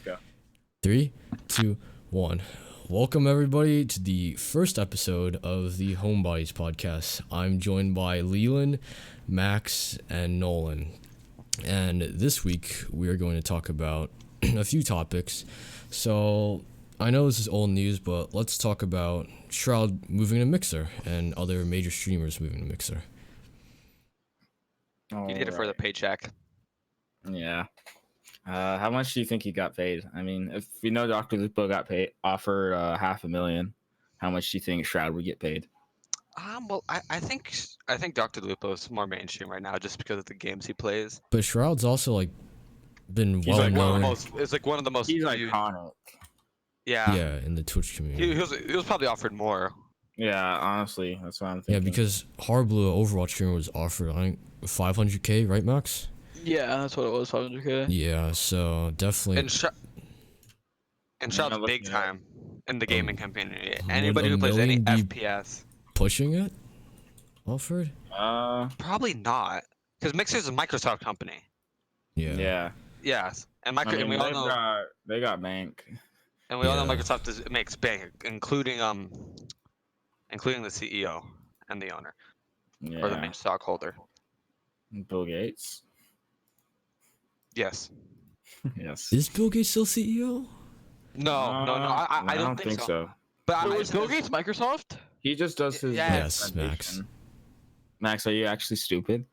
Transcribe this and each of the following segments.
Let's go. 3, 2, 1. Welcome everybody to the first episode of the HomeBodies podcast. I'm joined by Leland, Max, and Nolan. And this week we are going to talk about a few topics. So I know this is old news, but let's talk about Shroud moving to Mixer and other major streamers moving to Mixer. He did it for the paycheck. Yeah. How much do you think he got paid? I mean, if we know Dr. Lupo got offered $500,000, how much do you think Shroud would get paid? Well, I think Dr. Lupo is more mainstream right now just because of the games he plays. But Shroud's also been He's well like known. It's like one of the most. He's viewed. iconic. Yeah, in the Twitch community. He was probably offered more. Yeah, honestly, that's what I'm thinking. Yeah, because Hardblue, Overwatch streamer, was offered, I think, 500K, right, Max? Yeah, that's what it was, 500K. Yeah, so definitely. And Shroud's big time in the gaming community. would Anybody a who plays any million FPS. Pushing it? Offered? Probably not, because Mixer's a Microsoft company. Yeah. Yes, and I mean, and we all know they got bank. and we all know Yeah. Microsoft makes bank, including the CEO and the owner or the Yeah. main stockholder. Bill Gates. Yes. Yes. Is Bill Gates still CEO? No. I don't think so. But Wait, was Bill Gates Microsoft? He just does his. Yes, Max. presentation. Max, are you actually stupid?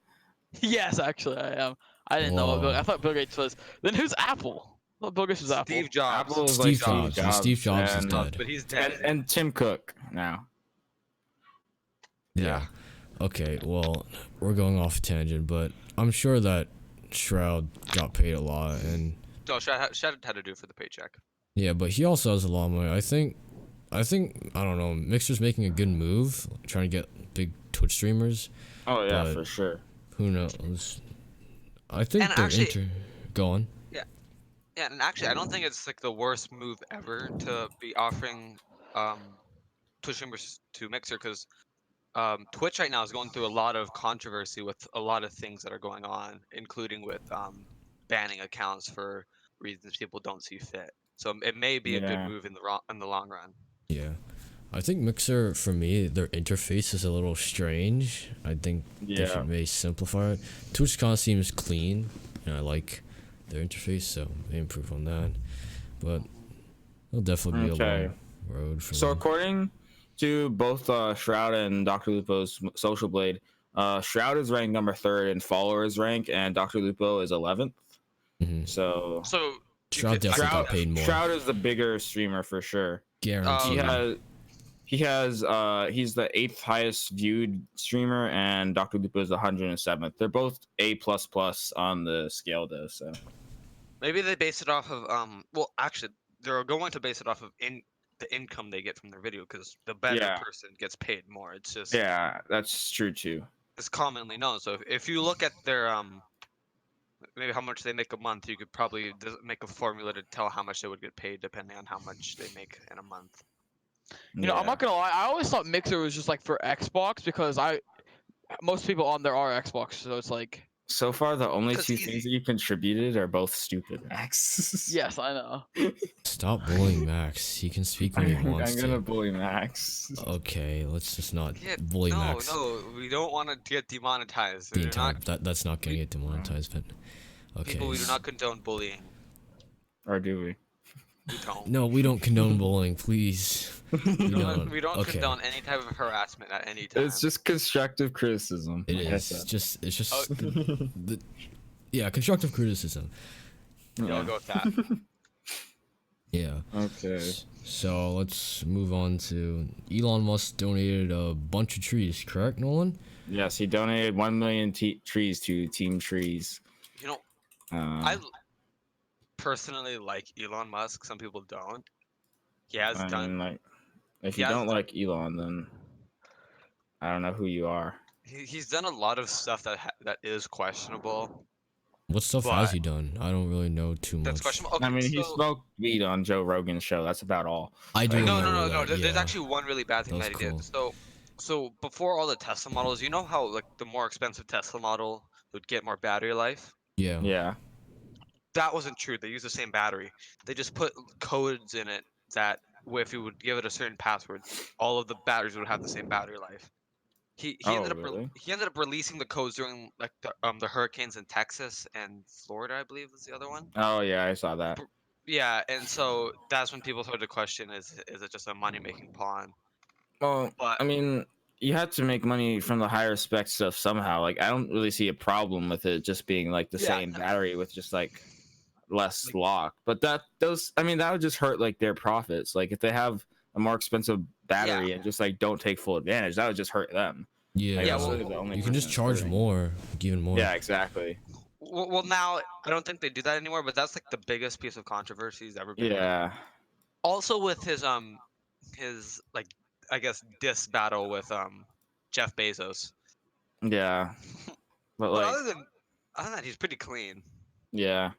Yes, actually, I am. I didn't know what Whoa. I thought Bill Gates was. Then who's Apple? I thought Bill Gates was Apple. Steve Jobs. Apple is Steve like Jobs. Steve Jobs is and, dead. But he's dead. and Tim Cook now. Yeah. Okay, well, we're going off a tangent, but I'm sure that Shroud got paid a lot, and No, Shad had to do it for the paycheck. yeah, but he also has a lot of money. I think, I don't know, Mixer's making a good move, trying to get big Twitch streamers. Oh yeah, But- for sure. Who knows? I think And they're actually- Go on. Yeah, and actually, I don't think it's like the worst move ever to be offering Twitch streamers to Mixer because Twitch right now is going through a lot of controversy with a lot of things that are going on, including with banning accounts for reasons people don't see fit. So it may be a good Yeah. move in the long run. Yeah. I think Mixer, for me, their interface is a little strange. I think they Yeah. should maybe simplify it. Twitch kind of seems clean, and I like their interface, so they improve on that. But it'll definitely be a Okay. long road for So them. according to both Shroud and Dr. Lupo's Social Blade, Shroud is ranked number 3rd in followers rank, and Dr. Lupo is 11th. Mhm. So So Shroud definitely got paid more. Shroud is the bigger streamer for sure. Guaranteed. He's the 8th highest viewed streamer, and Dr. Lupo is the 107th. They're both A++ on the scale though. So maybe they base it off of well, actually, they're going to base it off of the income they get from their video because the better Yeah. person gets paid more. It's just yeah, that's true too. it's commonly known. So if you look at their maybe how much they make a month, you could probably make a formula to tell how much they would get paid depending on how much they make in a month. You know, I'm Yeah. not gonna lie. I always thought Mixer was just like for Xbox because most people on there are Xbox, so it's like. So far, the only 'Cause two he's- things that you contributed are both stupid, Max. Yes, I know. Stop bullying Max. He can speak when he I'm wants gonna to. bully Max. Okay, let's just not Yeah, bully no, Max. no, we don't want to get demonetized. The We're entire, not, that's not gonna get demonetized, but okay. people, we do not condone bullying. Or do we? We don't. No, we don't condone bullying, please. We don't. We don't Okay. condone any type of harassment at any time. It's just constructive criticism. It like I is. said. It's just Oh. yeah, constructive criticism. Yeah, I'll go with that. Yeah. Okay. So let's move on to Elon Musk donated a bunch of trees, correct, Nolan? Yes, he donated 1 million trees to Team Trees. You know, Um, I personally like Elon Musk. Some people don't. He has I done. mean, like, if he you has don't done- like Elon, then I don't know who you are. He's done a lot of stuff that is questionable. What stuff has But- he done? I don't really know too much. That's questionable. Okay, I mean, he so- smoked weed on Joe Rogan's show. That's about all. I do No, remember no, no, no. that, There's yeah. actually one really bad thing That that he was did. So before all the Tesla models, you know how like the more expensive Tesla model would get more battery life. Yeah. Yeah. that wasn't true. They used the same battery. They just put codes in it that if you would give it a certain password, all of the batteries would have the same battery life. He Oh, ended up really? he ended up releasing the codes during like the hurricanes in Texas and Florida, I believe was the other one. Oh, yeah, I saw that. Yeah, and so that's when people started to question: is it just a money making pawn? Well, But I mean, you had to make money from the higher spec stuff somehow. Like, I don't really see a problem with it just being like the Yeah, same battery with just like less like, lock. But I mean, that would just hurt like their profits. Like, if they have a more expensive yeah, battery and just like don't take full advantage, that would just hurt them. Like, Yeah, yeah. that's Well, really the only you can person just it's charge hurting. more, even more. Yeah, exactly. well, now I don't think they do that anymore. But that's like the biggest piece of controversy he's ever been in. Yeah, Also with his like I guess diss battle with Jeff Bezos. yeah. But But like, other than that, he's pretty clean. yeah.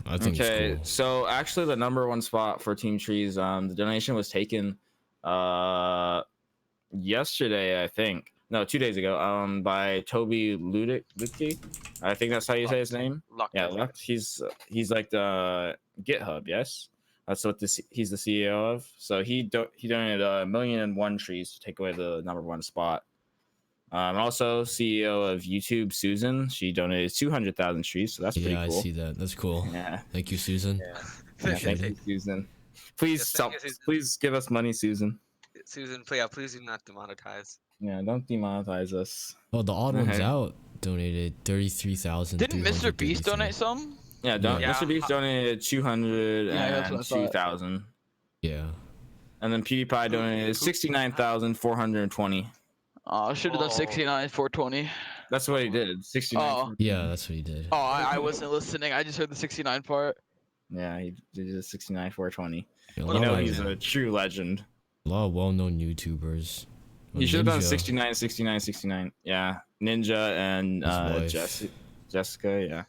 I think it's Okay, cool. so actually the number one spot for Team Trees, the donation was taken yesterday, I think. No, 2 days ago, by Toby Ludicky. I think that's how you say his name. Lucked, Yeah, I think. Lux. He's like the GitHub, yes. That's what he's the CEO of. So he donated 1,000,001 trees to take away the number one spot. Also CEO of YouTube, Susan. She donated 200,000 trees, so that's pretty Yeah, cool. I see that. That's cool. Yeah. Thank you, Susan. Yeah. Yeah, Appreciate thank it. you, Susan. Please Yes, stop. thank you, Susan. Please give us money, Susan. Susan, please do not demonetize. Yeah, don't demonetize us. Oh, the odd one's Okay. out. Donated 33,000. Didn't Mr. Beast donate some? Yeah, Yeah. Mr. Beast donated Yeah, that's what I thought. 202,000, Yeah. and then PewDiePie donated 69,420. Oh, I should have done Oh. 69, 420. That's what he did. 69. Oh. Yeah, that's what he did. Oh, I wasn't listening. I just heard the 69 part. Yeah, he did 69, 420. Yeah, You know Yeah. he's a true legend. a lot of well-known YouTubers. He should have done Ninja, 69, 69, 69. Yeah, Ninja and his wife. Jessica. Yeah.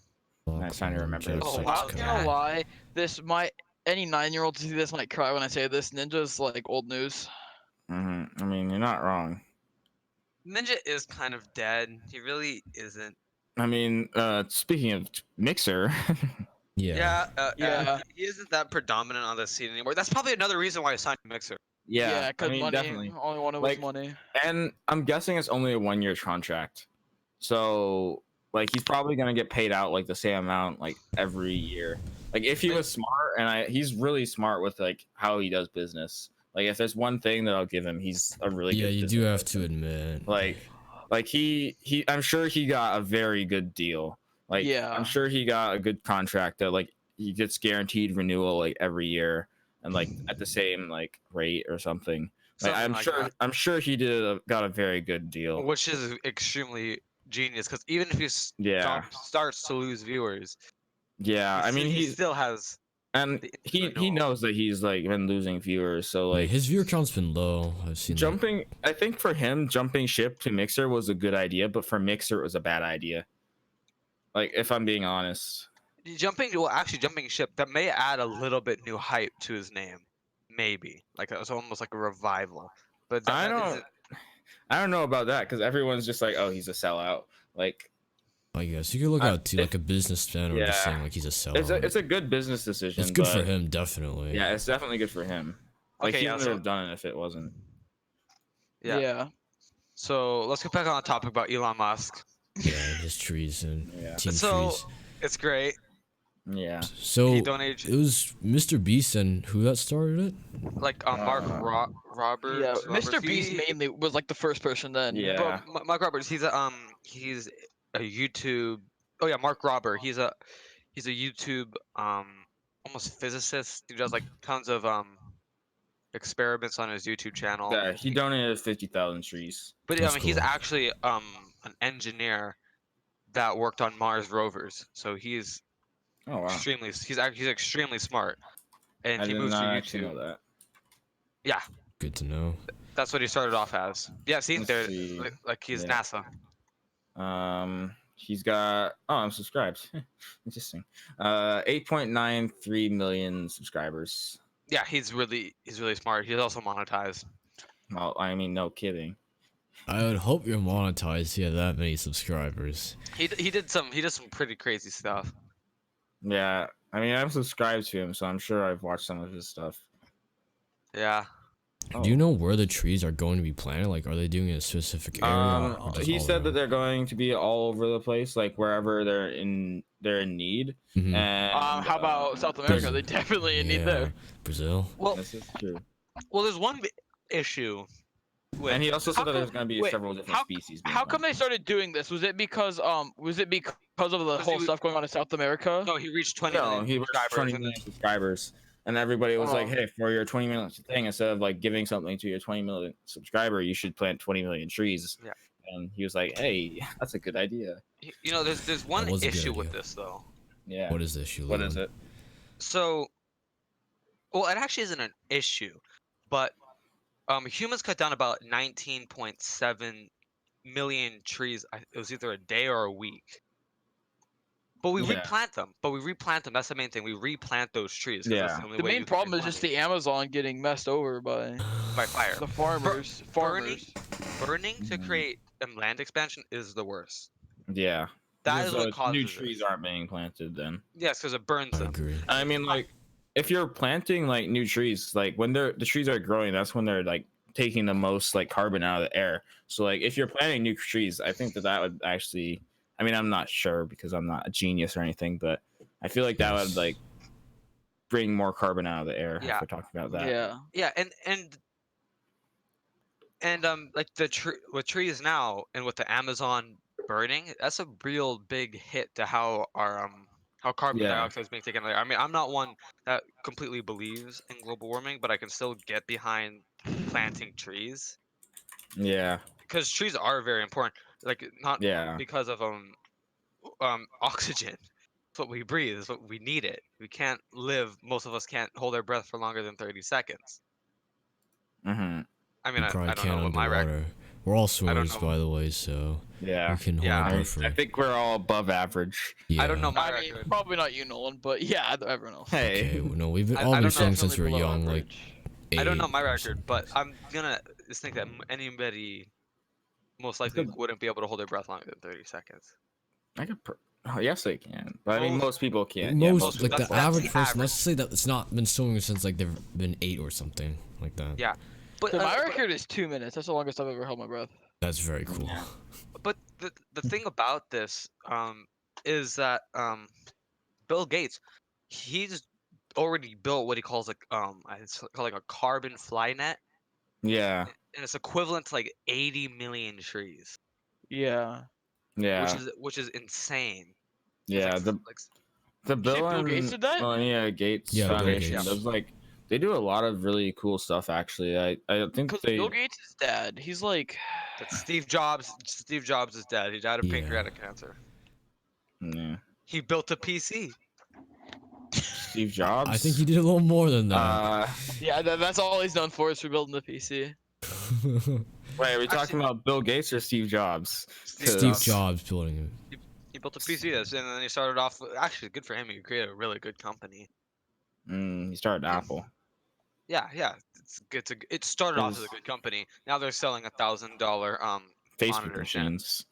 Lock I'm trying to on remember. Oh, Oh, wow. I'm Yeah. gonna lie. Any 9-year-old to see this might cry when I say this. Ninja's like old news. I mean, you're not wrong. Ninja is kind of dead. He really isn't. I mean, speaking of Mixer, Yeah. Yeah. He isn't that predominant on the scene anymore. That's probably another reason why I signed Mixer. yeah, I because mean, money. definitely. Only one of Like, was money. And I'm guessing it's only a 1-year contract, so like he's probably gonna get paid out like the same amount like every year. Like if he was smart, and he's really smart with like how he does business. Like if there's one thing that I'll give him, he's a really Yeah, good you do business have to person. admit. Like he I'm sure he got a very good deal. Like Yeah. I'm sure he got a good contract that like he gets guaranteed renewal like every year and like at the same like rate or something. Like Something like that. I'm sure he got a very good deal. Which is extremely genius because even if he Yeah. starts to lose viewers, Yeah, I mean he still has. and the he renewal. knows that he's like been losing viewers, so Like like his viewer count's been low. I've seen. jumping. I think for him, jumping ship to Mixer was a good idea, but for Mixer, it was a bad idea. Like if I'm being honest. Jumping ship that may add a little bit new hype to his name, maybe like it's almost like a revival. But I don't know about that because everyone's just like, oh, he's a sellout. Like I guess you could look out to like a businessman or just yeah. saying like he's a sellout. it's a good business decision. It's good for but- him, definitely. Yeah, it's definitely good for him. Like Okay, he yeah, wouldn't so- have done it if it wasn't. Yeah. So let's get back on the topic about Elon Musk. Yeah, his trees and Yeah. team So trees. it's great. Yeah. So He it donated was Mr. Beast and who that started it? like Mark Roberts. Yeah, Roberts, Mr. Beast he- mainly was like the first person then. Yeah. Bro, Mark Roberts. He's a YouTube. Oh yeah, Mark Robert. He's a YouTube almost physicist. He does like tons of experiments on his YouTube channel. Yeah, he donated 50,000 trees. But That's he's cool. actually an engineer that worked on Mars rovers. So he's Oh wow. he's extremely smart. And I he did moves to not actually know YouTube. that. Good to know. That's what he started off as. Yeah, see, Let's there, see. like he's Yeah. NASA. He's got I'm subscribed. Interesting. 8.93 million subscribers. Yeah, he's really smart. He's also monetized. Well, I mean, no kidding. I would hope you're monetized. Yeah, that many subscribers. He did some pretty crazy stuff. Yeah, I mean, I'm subscribed to him, so I'm sure I've watched some of his stuff. Yeah. Do you Oh. know where the trees are going to be planted? Like, are they doing it in a specific area? or just He all said that around? they're going to be all over the place, like wherever they're in need. Mhm. And How about South there's- America? They definitely need there. Brazil. Well, This is true. there's one issue with. And he also How said that come- there's going to be wait, several different species. being How come they planted. started doing this? Was it because of the Because whole he- stuff going on in South America? No, he reached 20 No, million he reached subscribers. 20 and million subscribers, and everybody was like, Oh. "Hey, for your 20 million thing, instead of like giving something to your 20 million subscriber, you should plant 20 million trees." Yeah. And he was like, "Hey, that's a good idea." You know, there's one was a good issue with idea. this though. Yeah. What is the issue? What is Leland? it? So, well, it actually isn't an issue, but humans cut down about 19.7 million trees. It was either a day or a week. But we Yeah. replant them. That's the main thing. We replant those trees. 'Cause that's Yeah. the only The way main you can problem make is just money. the Amazon getting messed over by fire. the farmers. Burning to Mhm. create land expansion is the worst. Yeah. That Because is what new causes trees it. aren't being planted then. Yes, because it burns I them. agree. I mean, like, if you're planting like new trees, like when the trees are growing, that's when they're like taking the most like carbon out of the air. So like if you're planting new trees, I think that would actually. I mean, I'm not sure because I'm not a genius or anything, but I feel like that would Yes. like bring more carbon out of the air Yeah. if we're talking about that. Yeah. Yeah, and like with trees now and with the Amazon burning, that's a real big hit to how our how carbon Yeah. dioxide is being taken out of the air. I mean, I'm not one that completely believes in global warming, but I can still get behind planting trees Yeah. because trees are very important. Like not Yeah. because of oxygen. It's what we breathe. It's what we need it. We can't live. Most of us can't hold our breath for longer than 30 seconds. Mm-hmm. I mean, You probably I don't can't know what my record. underwater. We're all I don't swimmers, know. by the way, so Yeah. we can hold Yeah. our I, mean, breath for. I think we're all above average. Yeah. I don't know my I mean, record. probably not you, Nolan, but yeah, everyone else. Hey. Okay, no, we've been, I all don't been know. swimming since we were Definitely below young, like average. I don't know 8 my or record, but something. I'm gonna just think that anybody most likely wouldn't be able to hold their breath longer than 30 seconds. I could. Oh, yes, they can. But I mean, Most- most people can't. Most yeah, like that's the the average person. average. Let's say that it's not been swimming since like they've been 8 or something like that. Yeah. But So my record is 2 minutes. That's the longest I've ever held my breath. That's very cool. Yeah. but the thing about this is that Bill Gates, he's already built what he calls like it's called like a carbon fly net, Yeah. and it's equivalent to like 80 million trees, Yeah. Yeah. which is insane. It's Yeah. like, like The You say Bill Bill and Gates did that? Melinda Gates Yeah, Bill Foundation Gates. does like they do a lot of really cool stuff. Actually, I think Because they. Bill Gates is dead. He's like, But Steve Jobs is dead. He died of Yeah. pancreatic cancer. Yeah. He built a PC. Steve Jobs. I think he did a little more than that. yeah, that's all he's known for is for building the PC. Wait, are we talking about Bill Gates or Steve Jobs? Steve Jobs building it. He built a PC, and then he started off. Actually, good for him. He created a really good company. He started Apple. Yeah, it's good. It started off as a good company. Now they're selling $1,000 Facebook monitor stand. machines.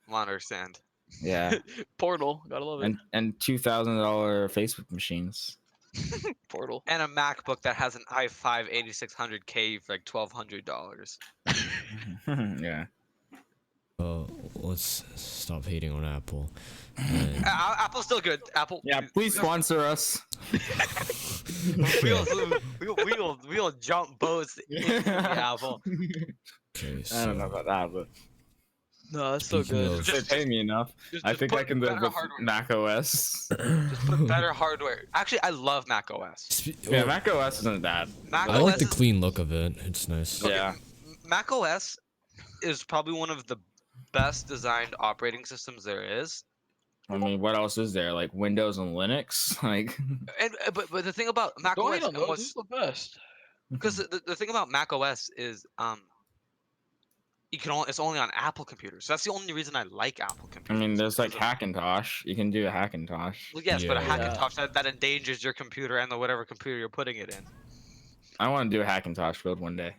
Monitor stand. Yeah. Portal, gotta love it. and $2,000 Facebook machines. Portal. And a MacBook that has an i5 8600K for like $1,200. Yeah. Let's stop hating on Apple. And Apple's still good. Apple. Yeah, please sponsor us. we'll jump boats into the Apple. okay, I don't know so about that, but No, that's so Speaking good. of- if they pay me enough, I think I can live with Mac OS. Just put better hardware. Actually, I love Mac OS. Yeah, well, Mac OS isn't bad. Mac I OS like the is- clean look of it. It's nice. Okay, Yeah. Mac OS is probably one of the best designed operating systems there is. I mean, what else is there? Like Windows and Linux? Like, And but the thing about Mac Don't OS hate on and those. what's This is the best. because the thing about Mac OS is it's only on Apple computers. So that's the only reason I like Apple I computers. mean, there's like because of- Hackintosh. You can do a Hackintosh. Well, yes, but a Yeah. Hackintosh that endangers your computer and the whatever computer you're putting it in. I want to do a Hackintosh build one day.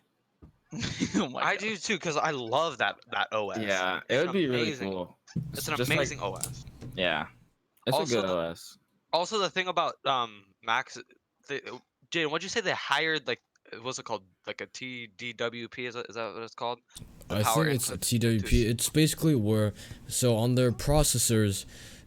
Oh my I God. do too because I love that OS. Yeah, it It's would be really amazing. cool. It's an Just like- amazing OS. Yeah, it's Also a good the- OS. Also, the thing about Max, Jane, what'd you say they hired like what's it called? Like a TDWP? Is that what it's called? The I power think it's input TWP. It's basically where, so on their processors,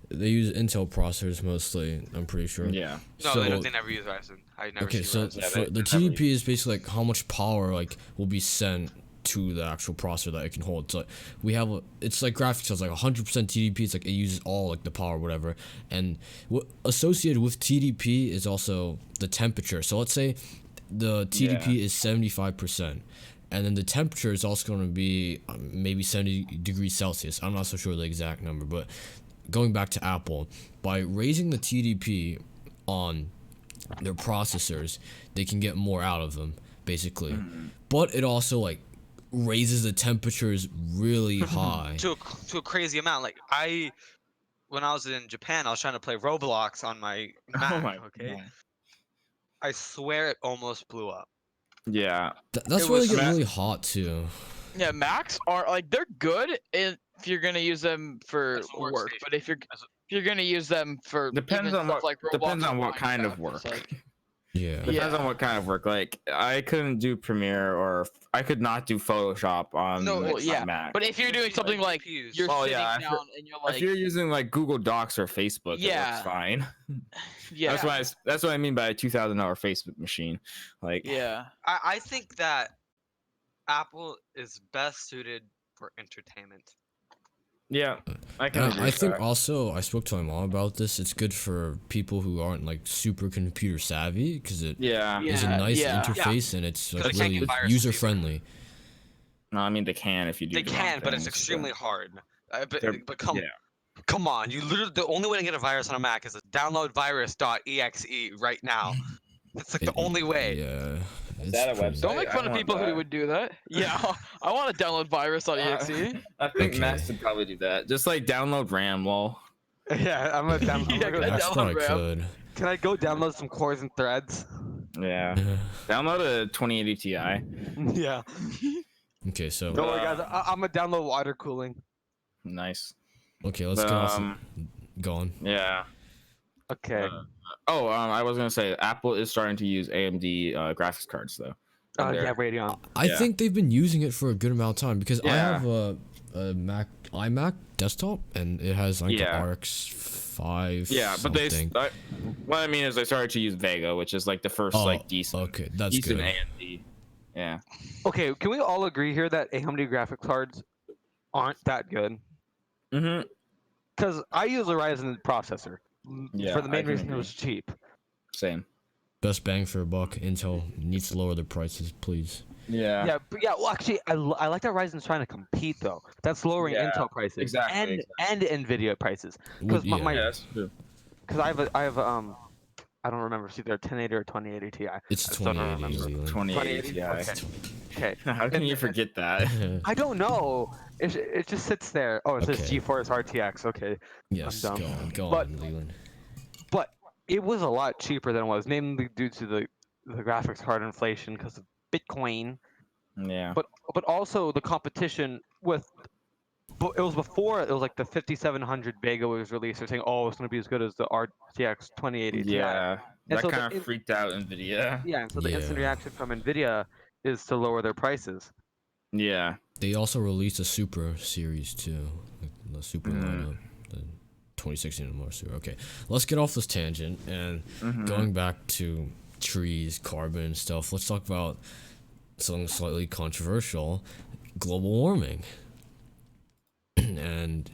they use Intel processors mostly. I'm pretty sure. Yeah. No, So, they never use Ryzen. I never okay, see so Ryzen. Yeah, for they the never TDP is basically like how much power like will be sent to the actual processor that it can hold. So we have it's like graphics cards like 100% TDP. It's like it uses all like the power or whatever. And what associated with TDP is also the temperature. So let's say the TDP is 75%. And then the temperature is also going to be maybe 70 degrees Celsius. I'm not so sure the exact number, but going back to Apple, by raising the TDP on their processors, they can get more out of them, basically. But it also like raises the temperatures really high. To a crazy amount. Like when I was in Japan, I was trying to play Roblox on my Mac. Oh my Okay, God. I swear it almost blew up. Yeah. That's It where they was get ma- really hot too. Yeah, Macs are like they're good if you're gonna use them for As a work, workstation. but if As a- you're gonna use them for Depends even on stuff what like Roblox depends on or what kind of Minecraft, work. it's like Yeah. Depends on Yeah. what kind of work. Like I couldn't do Premiere or I could not do Photoshop on No, well, my yeah. Mac. But if you're doing something like GPUs. you're Well, sitting yeah, down and you're if like you're using like Google Docs or Facebook, it Yeah. works fine. yeah, That's what I mean by a $2,000 Facebook machine. Like yeah. I think that Apple is best suited for entertainment. yeah, I can agree I with think that. also I spoke to my mom about this. It's good for people who aren't like super computer savvy because it Yeah. is a Yeah, nice yeah. interface and it's like they can't really get viruses user either. friendly. No, I mean they can if you do. They the wrong can, but it's things, extremely hard. They're- But come, yeah. come on, you literally the only way to get a virus on a Mac is to download virus.exe right now. That's like the only way. Yeah. It's that a pretty- website? Don't make I fun of want people who that. would do that. Yeah, I want to download virus.exe. I think Okay. Max would probably do that. Just like download RAM, lol. Yeah, I'm gonna down. I'm Yeah, gonna go I Max download probably RAM. could. Can I go download some cores and threads? Yeah. Download a 2080 Ti. Yeah. Okay, so Don't worry, guys. I'm gonna download water cooling. Nice. okay, let's But, get off. Go on. Yeah. Okay. I was gonna say Apple is starting to use AMD graphics cards though. Oh in their- yeah, Radeon. I Yeah. think they've been using it for a good amount of time because I Yeah. have a iMac desktop and it has like Yeah. the RX 5. Yeah, but they. something. What I mean is they started to use Vega, which is like the first like decent, Okay, that's decent good. AMD. Yeah. Okay, can we all agree here that AMD graphics cards aren't that good? Mm-hmm. Because I use a Ryzen processor. Yeah, For the I main can reason it agree. was cheap. Same. Best bang for a buck. Intel needs to lower their prices, please. Yeah. Yeah, but yeah. Well, actually, I like that Ryzen's trying to compete though. That's lowering Yeah, Intel prices exactly, and Nvidia prices. Because Yeah. my Yeah, that's true. because I have I don't remember if it's either a 1080 or 2080 Ti. It's I still don't 2080 remember. Leland. 2080 Ti. Okay. How can you forget that? I don't know. It just sits there. Oh, it says Okay. GeForce RTX. Okay. yes, I'm go dumb. on, go But- on, Leland. But it was a lot cheaper than it was, mainly due to the graphics card inflation because of Bitcoin, Yeah. but also the competition with. But it was before it was like the 5700 Vega was released. They're saying, oh, it's going to be as good as the RTX 2080 Ti. Yeah. And That so kind the of freaked out Nvidia. Yeah, and so the instant Yeah. reaction from Nvidia is to lower their prices. Yeah. They also released a Super series too, like the Super lineup, the 2016 More Super. Okay, let's get off this tangent and going back to trees, carbon, and stuff. Let's talk about something slightly controversial: global warming. And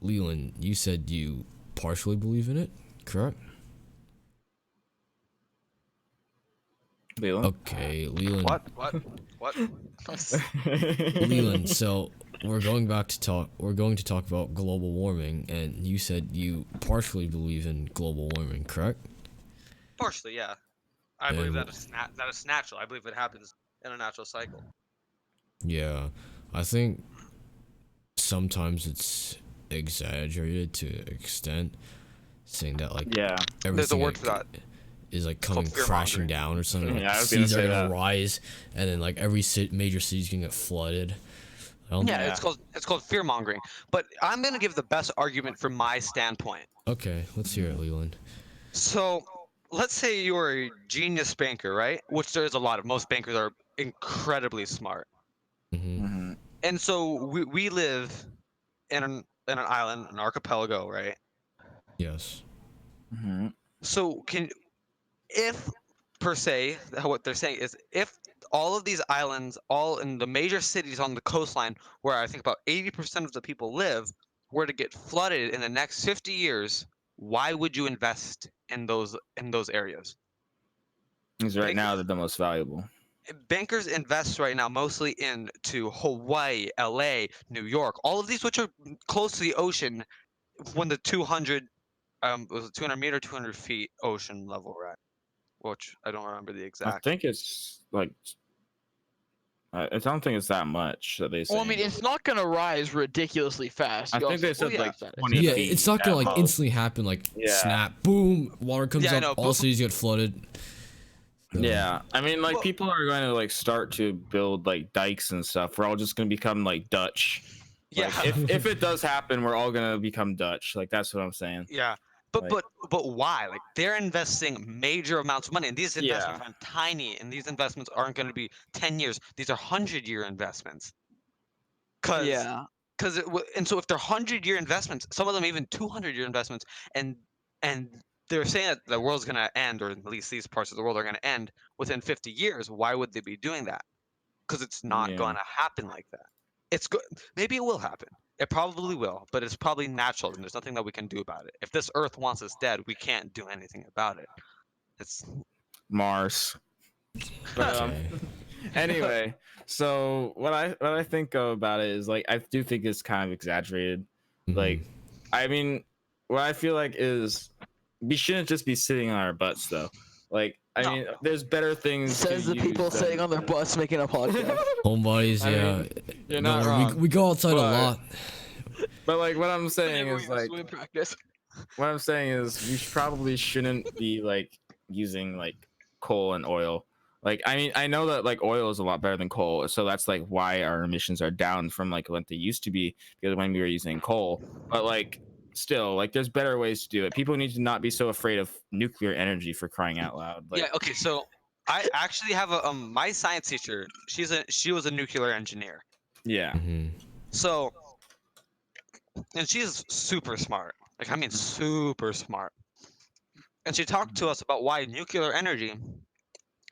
Leland, you said you partially believe in it, correct? Leland? Okay, Leland. What? Leland, so we're going to talk about global warming, and you said you partially believe in global warming, correct? Partially, yeah. I believe And- that is natural. I believe it happens in a natural cycle. Yeah, I think sometimes it's exaggerated to an extent, saying that like Yeah. everything There's a word for that. is like called coming crashing fear-mongering. down or something. Like Yeah, I was gonna seas are say gonna that. rise, and then like every major city's gonna get flooded. I don't Yeah, Yeah. it's called fear mongering. But I'm gonna give the best argument from my standpoint. Okay, let's hear it, Leland. So let's say you're a genius banker, right? Which there is a lot of. Most bankers are incredibly smart. Hmm. Mm-hmm. And so we live in an island, an archipelago, right? Yes. Mm-hmm. So if per se, what they're saying is if all of these islands, all in the major cities on the coastline, where I think about 80% of the people live, were to get flooded in the next 50 years, why would you invest in those areas? Because right now Bankers they're the most valuable. bankers invest right now mostly into Hawaii, LA, New York, all of these which are close to the ocean when the 200 was it 200 meter, 200 feet ocean level we're at, which I don't remember the I exact. think it's like I don't think it's that much that they say. Well, I mean, it's not gonna rise ridiculously fast. I You think also, they said yeah. like that. 20 Yeah, feet. it's not gonna at like most. instantly happen. Like Yeah. snap, boom, water comes Yeah, I up, know, all but- cities get flooded. So, Yeah, I mean, like Well- people are going to like start to build like dikes and stuff. We're all just going to become like Dutch. Yeah, Like, if it does happen, we're all going to become Dutch. Like that's what I'm saying. yeah. But Like- but why? Like they're investing major amounts of money, and these investments Yeah. aren't tiny, and these investments aren't going to be 10 years. These are 100-year investments. Yeah. And so if they're 100-year investments, some of them even 200-year investments, and they're saying that the world's going to end, or at least these parts of the world are going to end within 50 years, why would they be doing that? Because it's not Yeah. going to happen like that. Maybe it will happen. It probably will, but it's probably natural, and there's nothing that we can do about it. If this Earth wants us dead, we can't do anything about it. It's Mars. But okay. anyway, so what I think about it is like I do think it's kind of exaggerated. Mhm. Like, I mean, what I feel like is we shouldn't just be sitting on our butts though. Like, I No. mean, there's better things. Says to the people use than- sitting on their butts making a podcast. HomeBodies, I yeah. mean, you're No, not wrong. we go outside a but- lot. But like, what I'm saying Whenever is we have like, swim practice. what I'm saying is we probably shouldn't be like using like coal and oil. Like, I mean, I know that like oil is a lot better than coal, so that's like why our emissions are down from like what they used to be, because when we were using coal. But like still, like there's better ways to do it. People need to not be so afraid of nuclear energy, for crying out loud. Like, yeah. Okay, so I actually have a my science teacher. She was a nuclear engineer. yeah. Mhm. So, and she's super smart. Like, I mean, super smart. And she talked to us about why nuclear energy,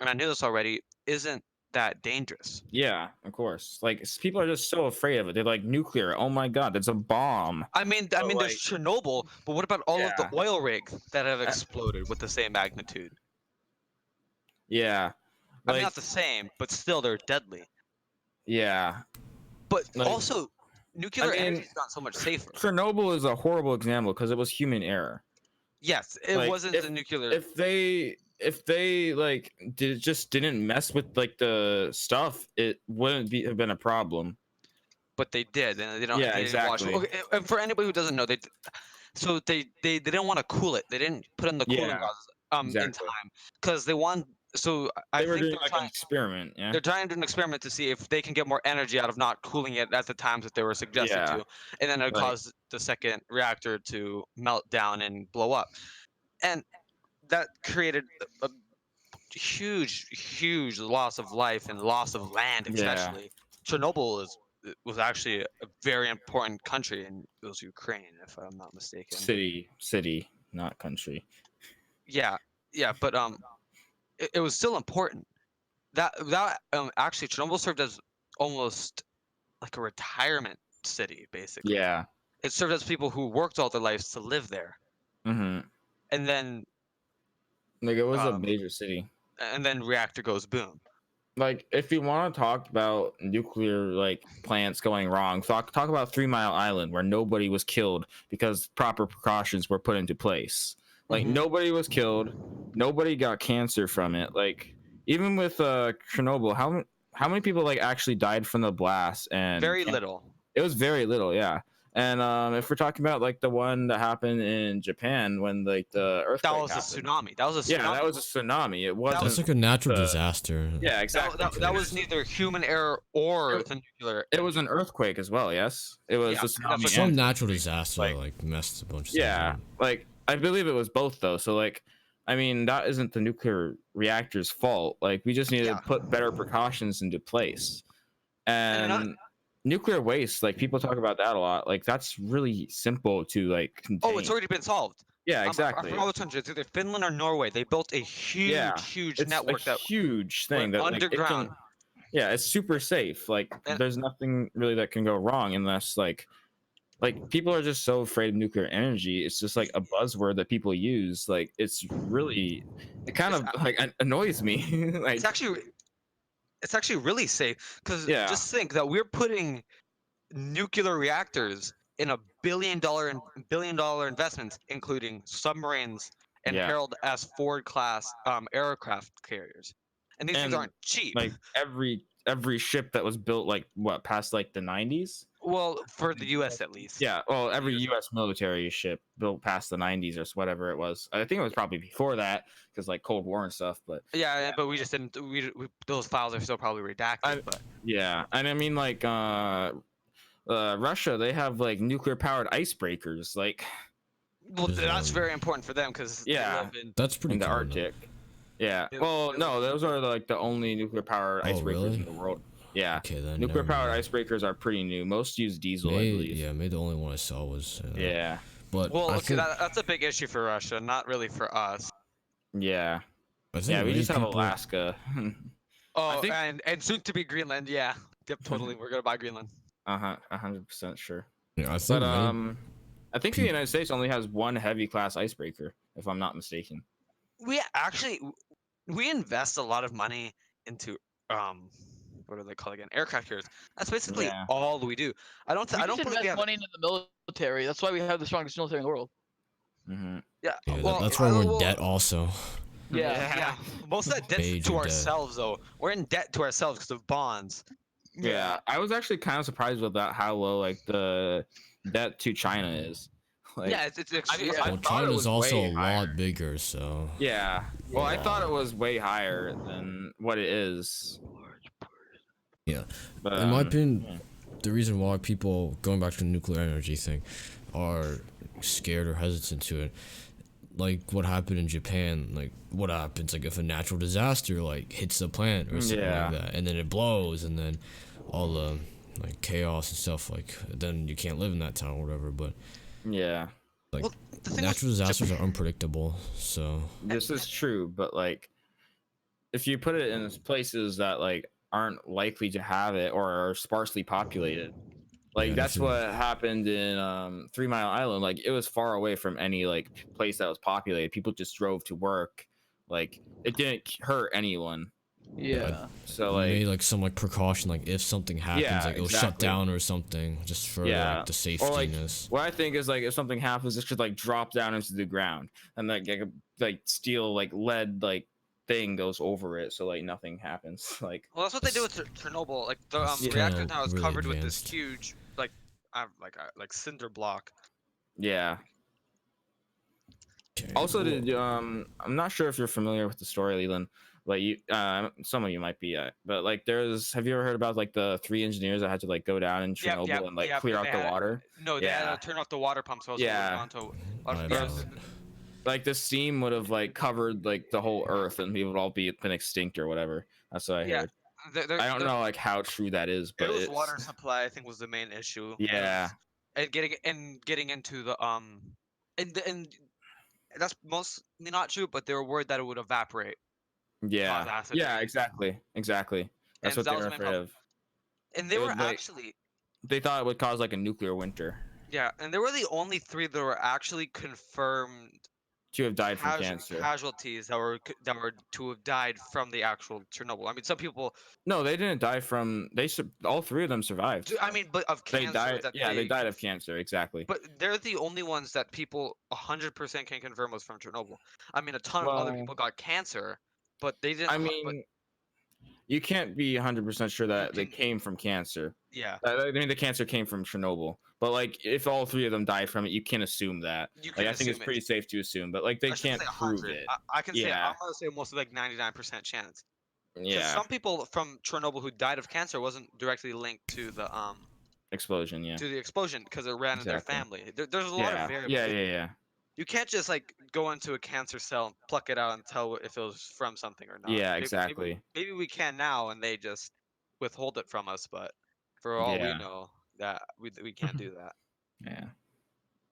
and I knew this already, isn't that dangerous. Yeah, of course. Like people are just so afraid of it. They're like nuclear. Oh my god, that's a bomb. I mean, But, there's like- Chernobyl, but what about all of Yeah. the oil rigs that have exploded with the same magnitude? Yeah. I mean, Like, not the same, but still, they're deadly. yeah. But Like, also, nuclear mean, energy is not so much safer. Chernobyl is a horrible example because it was human error. Yes, it like, wasn't the nuclear. If they like didn't mess with like the stuff, it wouldn't have been a problem. But they did, and they don't. Yeah, they didn't watch- exactly. Okay, and for anybody who doesn't know, they didn't want to cool it. They didn't put in the cooling Yeah, gases in exactly. time because they want. So I They were think doing they're like trying, an experiment. Yeah. they're trying to do an experiment to see if they can get more energy out of not cooling it at the times that they were suggested Yeah, to, and then it like- caused the second reactor to melt down and blow up, and that created a huge loss of life and loss of land, Yeah. especially. Chernobyl was actually a very important country, and it was Ukraine, if I'm not mistaken. City, not country. Yeah, but it was still important. That actually Chernobyl served as almost like a retirement city, basically. Yeah. It served as people who worked all their lives to live there, Mm-hmm. and then Like it was a Um, major city. reactor goes boom. Like if you want to talk about nuclear like plants going wrong, talk about 3 Mile Island where nobody was killed because proper precautions were put into place. Like Mhm. nobody was killed, nobody got cancer from it. Like even with Chernobyl, how many people like actually died from the blast? And Very little. It was very little, yeah. And if we're talking about like the one that happened in Japan when like the earthquake That was a happened. tsunami. That was a tsunami. Yeah, that was a tsunami. It wasn't. That's like a natural the- disaster. Yeah, That, exactly. that was neither human error or It- the nuclear. It was an earthquake as well. Yes, it was Yeah, a that's tsunami. what- Some and- natural disaster like- like messed a bunch of yeah, stuff up. like I believe it was both though. So like I mean, that isn't the nuclear reactor's fault. Like, we just need to Yeah. put better precautions into place. And And nuclear waste, like people talk about that a lot. Like, that's really simple to like contain. Oh, it's already been solved. Yeah, I exactly. forgot which country. It's either Finland or Norway. They built a Yeah, huge it's network a that huge thing went that like, it underground. can, yeah, it's super safe. Like, And- there's nothing really that can go wrong unless like people are just so afraid of nuclear energy. It's just like a buzzword that people use. Like, it's really, it kind of like annoys me. Like, it's actually really safe because Yeah. just think that we're putting nuclear reactors in billion dollar investments, including submarines and Yeah. Harold S. Ford class aircraft carriers, and these things And, aren't cheap. like every ship that was built like what past like the 90s. Well, for the U.S. at least. Yeah, well, every U.S. military ship built past the 90s or whatever it was. I think it was probably before that because like Cold War and stuff. But Yeah, but we just didn't. Those files are still probably redacted. But yeah, and I mean like Russia, they have like nuclear powered icebreakers, like well, that's very important for them because Yeah. they live in. That's pretty in the cool, though. Arctic. Yeah. They- Well, they no, live- those are like the only nuclear powered Oh, icebreakers really? in the world. Yeah. Okay, then. Nuclear never powered mind. icebreakers are pretty new. Most use diesel, I Maybe, believe. yeah, maybe the only one I saw was. Yeah. But Well, I okay, think, that's a big issue for Russia, not really for us. Yeah. I think Yeah, we many just have people, Alaska. Oh, think- and soon to be Greenland. Yeah, yep, totally. We're gonna buy Greenland. 100% sure. Yeah, I think But many, I think the United States only has one heavy class icebreaker, if I'm not mistaken. We actually we invest a lot of money into what are they called again? Aircraft carriers. That's basically Yeah. all we do. I don't We believe just we invest have. money into the military. That's why we have the strongest military in the world. Mm-hmm. Yeah, yeah, well, that's why we're in well, debt also. Yeah, most of that debt's Major to debt. ourselves though. We're in debt to ourselves because of bonds. Yeah, I was actually kind of surprised with that how low like the debt to China is. Like, Yeah, it's I extreme. thought Well, it China's was also way a higher. lot bigger, so. Yeah. Well, I thought Yeah. it was way higher than what it is. Yeah. But, In my opinion, yeah. the reason why people, going back to the nuclear energy thing, are scared or hesitant to it, like what happened in Japan, like what happens like if a natural disaster like hits the plant or something Yeah. like that, and then it blows, and then all the like chaos and stuff, like then you can't live in that town or whatever. But Yeah, like Well, the thing natural with disasters are unpredictable, so this is true, but like if you put it in places that like aren't likely to have it or are sparsely populated, like Yeah, that's definitely. what happened in 3 Mile Island. Like, it was far away from any like place that was populated. People just drove to work. Like, it didn't hurt anyone. Yeah. So made like like some like precaution, like if something happens, Yeah, like it'll shut exactly. down or something, just for Yeah, like the or like safetiness. what I think is like if something happens, it should like drop down into the ground and like steel like lead like thing goes over it, so like nothing happens. Like, Well, that's what they do with Chernobyl. Like the That's reactor kinda now is really covered with this advanced. huge like cinder block. yeah. Okay, Also, well, did I'm not sure if you're familiar with the story, Leland. Like, you, some of you might be, but like, have you ever heard about like the 3 engineers that had to like go down in Chernobyl and like clear out the water? No, they had Yeah. to turn off the water pump, so it was Yeah. onto I've Yeah. heard. Like, the steam would have like covered like the whole Earth, and we would all been extinct or whatever. That's what I Yeah, heard. I don't know like how true that is, but It was it's water supply. I think was the main issue. Yeah. and getting into the and that's mostly not true, but they were worried that it would evaporate. Yeah. acid Yeah. rain. Exactly. That's And what that they was were the main afraid problem. of. And they It were would, like- actually They thought it would cause like a nuclear winter. yeah, and they were the only 3 that were actually confirmed To have died from cancer. casualties that were to have died from the actual Chernobyl. I mean, some people. No, they didn't die from. All 3 of them survived. I mean, but of They cancer. died. that Yeah, they died of cancer. Exactly. But they're the only ones that people 100% can confirm was from Chernobyl. I mean, a ton of other Well, people got cancer, but they didn't. I but mean, you can't be 100% sure that they can- came from cancer. yeah, I mean, the cancer came from Chernobyl. But like, if all 3 of them died from it, you can assume that. you Like, can I think it's assume it. pretty safe to assume. But like, they I shouldn't can't say prove 100. it. I can say Yeah. I'm gonna say mostly like 99% chance. 'Cause Yeah. some people from Chernobyl who died of cancer wasn't directly linked to the Explosion. Yeah. explosion because it ran in their Exactly. family. There's a lot Yeah. of variables. Yeah. you can't just like go into a cancer cell, pluck it out, and tell if it was from something or not. Yeah, Maybe- exactly. Maybe we can now, and they just withhold it from us. But for all we Yeah. know, that we can't do that. Yeah.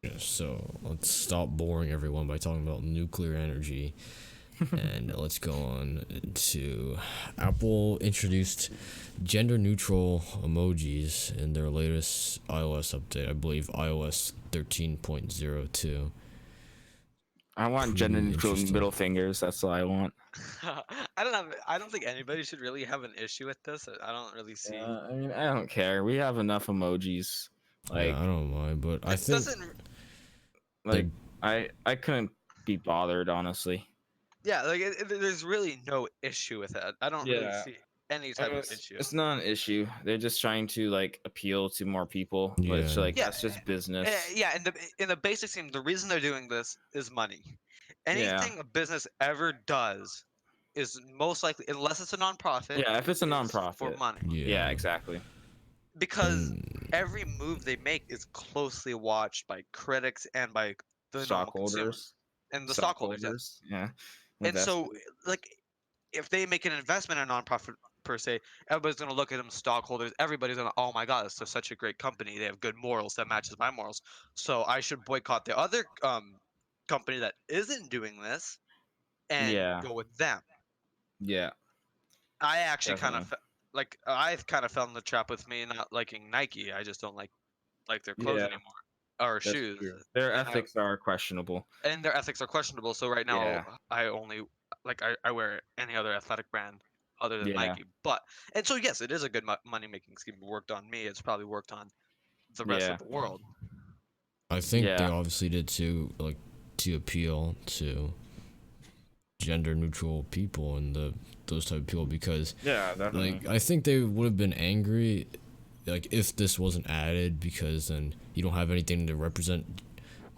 Yeah, so let's stop boring everyone by talking about nuclear energy. And let's go on to Apple introduced gender neutral emojis in their latest iOS update. I believe iOS 13.02. I want gender Pretty neutral interesting. middle fingers. That's what I want. I don't think anybody should really have an issue with this. I don't really see. Yeah, I mean, I don't care. We have enough emojis. Like, Yeah, I don't mind, but I It think doesn't. like I couldn't be bothered, honestly. Yeah, like there's really no issue with it. I don't really Yeah. see any I type mean, of issue. it's not an issue. They're just trying to like appeal to more people. But it's Yeah. like Yeah, that's just business. Yeah, in the basic scheme, the reason they're doing this is money. Yeah. Anything a business ever does is most likely, unless it's a nonprofit, Yeah, if it's a is nonprofit. for money. Yeah, exactly. Because And every move they make is closely watched by critics and by the normal consumer Stockholders. and the stockholders. Yeah. Yeah. And so, Investors. like, if they make an investment in a nonprofit per se, everybody's gonna look at them stockholders. Everybody's gonna, oh my god, they're such a great company. They have good morals that matches my morals. So I should boycott the other company that isn't doing this and Yeah. go with them. Yeah. I actually kind of Definitely. like I've kind of fell in the trap with me not liking Nike. I just don't like their clothes Yeah. anymore or That's shoes. true. Their And ethics are questionable. their ethics are questionable. So right now Yeah. I only I wear any other athletic brand other than Yeah. Nike. And so yes, it is a good money making scheme. It worked on me. It's probably worked on the rest Yeah. of the world. I think they Yeah. obviously did to appeal to gender neutral people and those type of people because Yeah, definitely. like I think they would have been angry like if this wasn't added because then you don't have anything to represent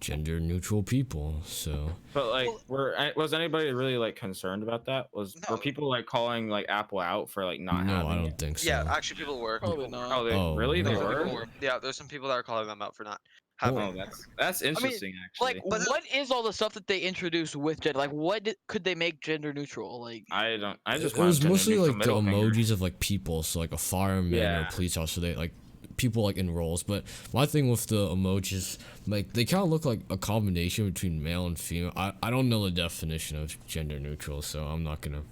gender neutral people. So But like, Well- was anybody really like concerned about that? Were No. people like calling like Apple out for like not no, having I it? don't think so. Yeah, actually, people were. Probably not. Oh, they Oh, really? They no. were? Yeah, there's some people that are calling them out for not having. Oh, that's interesting actually. Like, But what is all the stuff that they introduced with gender? Like, could they make gender neutral? Like, I just It want was gender mostly neutral like the middle finger. emojis of like people, so like a fireman or Yeah. a police officer. They like people like in roles. But my thing with the emojis, like they kind of look like a combination between male and female. I don't know the definition of gender neutral, so I'm not gonna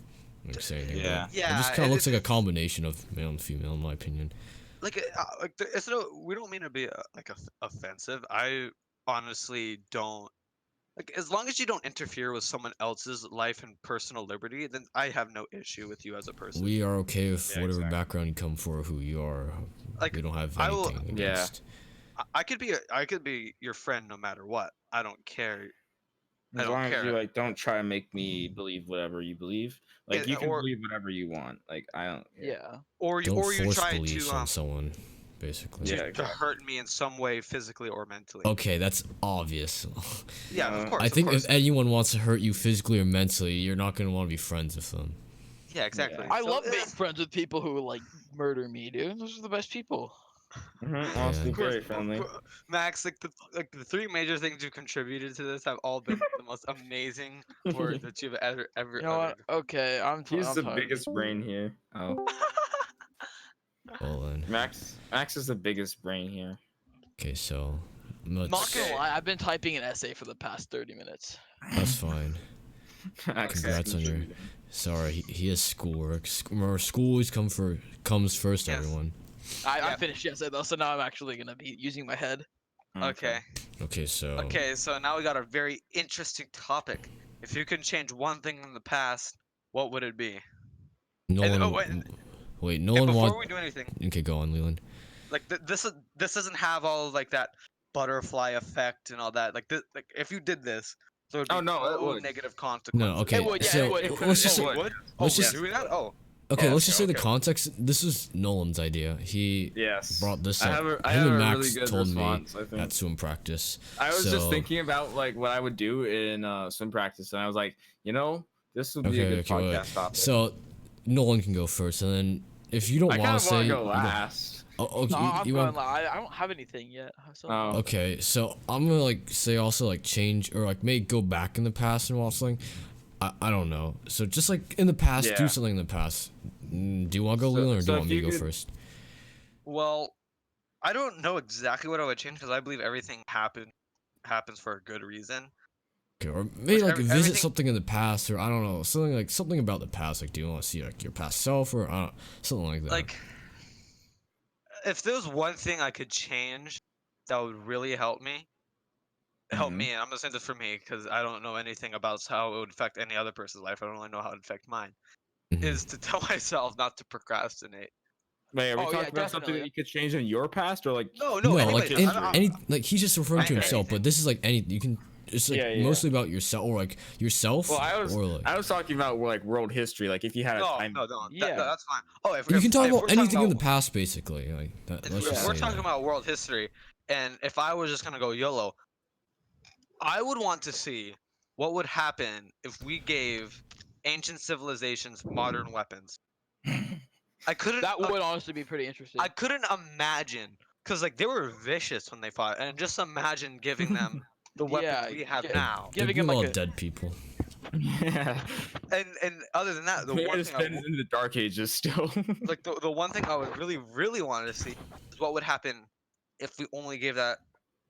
say anything. Yeah. but Yeah, it just kind it- of looks like a combination of male and female, in my opinion. It's no. We don't mean to be offensive. I honestly don't. Like, as long as you don't interfere with someone else's life and personal liberty, then I have no issue with you as a person. We are okay with Yeah, whatever exactly. background you come for, who you are. Like, We don't have I will- anything Yeah. against. I could be your friend no matter what. I don't care. I As don't long as you care. like don't try to make me believe whatever you believe. Like Yeah, you can or- believe whatever you want. Like I don't. yeah. Or Don't you force try beliefs to on someone, basically. Yeah, to exactly. hurt me in some way, physically or mentally. Okay, that's obvious. Yeah, of course. I of think course. if anyone wants to hurt you physically or mentally, you're not gonna want to be friends with them. Yeah, exactly. I So, love being eh, friends with people who like murder me, dude. Those are the best people. Honestly, Yeah. very friendly. Max, like the three major things you've contributed to this have all been the most amazing words that you've ever You know what? uttered. Okay, I'm He's I'm the tired. biggest brain here. Oh, Well then, Max is the biggest brain here. okay, so Not let's, gonna lie, I've been typing an essay for the past 30 minutes. that's fine. Max is Congrats on your. contributing. Sorry, he has schoolwork. Remember, school always comes first. Yes. Everyone. I Yeah. finished yesterday though, so now I'm actually gonna be using my head. Okay. Okay, so. Okay, so now we got a very interesting topic. If you could change one thing in the past, what would it be? No and- one. oh, wait, Wait, no And one before wants. we do anything, Okay, go on, Leland. like this doesn't have all like that butterfly effect and all that. Like this, like if you did this, there would be Oh, no, it would. negative consequences. No, okay. It would, yeah, so it would. let's just Oh, say, it would? let's Oh, just- we're doing that? Oh, okay, Oh, let's just say the okay. context. This was Nolan's idea. He Yes. brought this I up. have a, I Him have and a Max really good told response, I me think. at swim practice. I was just so- thinking about like what I would do in swim practice, and I was like, this would be a good wait. podcast topic. So Nolan can go first, and then if you don't I kind want of to say, want to you go don't- last. Oh, okay. No, I'm you going want? like I don't have anything yet. So. Oh. Okay, so I'm gonna like say also like change or like maybe go back in the past and watch something. I don't know. So just like in the past, Yeah. do something in the past. Do you want to go, Leland, or do so you if want me to you go could- first? Well, I don't know exactly what I would change because I believe everything happens for a good reason. Okay, or maybe Which like every- visit everything- something in the past, or I don't know, something about the past. Like, do you want to see like your past self, or something like that? Like, if there was one thing I could change that would really help me, Mhm. and I'm gonna say this for me because I don't know anything about how it would affect any other person's life. I don't really know how it would affect mine. Mhm. Is to tell myself not to procrastinate. Wait, are we Oh, talking yeah, about something definitely. that you could change in your past, or like? No, no, anyways, like I'm- any like he's just referring to I- himself, but this is like any you can. It's like Yeah, yeah. mostly about yourself, or like yourself, Well, or like I was talking about like world history. Like if you had a No, time. no, no, Yeah. that's fine. Oh, you can talk if about we're talking anything in the about- past, basically. Like that. If Let's we're just say talking that. about world history, and if I was just gonna go YOLO, I would want to see what would happen if we gave ancient civilizations modern weapons. I couldn't. That would honestly be pretty interesting. I couldn't imagine, cause like they were vicious when they fought, and just imagine giving them the weapons Yeah, we have yeah. now. There'd Giving be a him lot like of a dead people. Yeah. And other than that, the Maybe one it thing I spends into the dark ages still. like the one thing I would really want to see is what would happen if we only gave that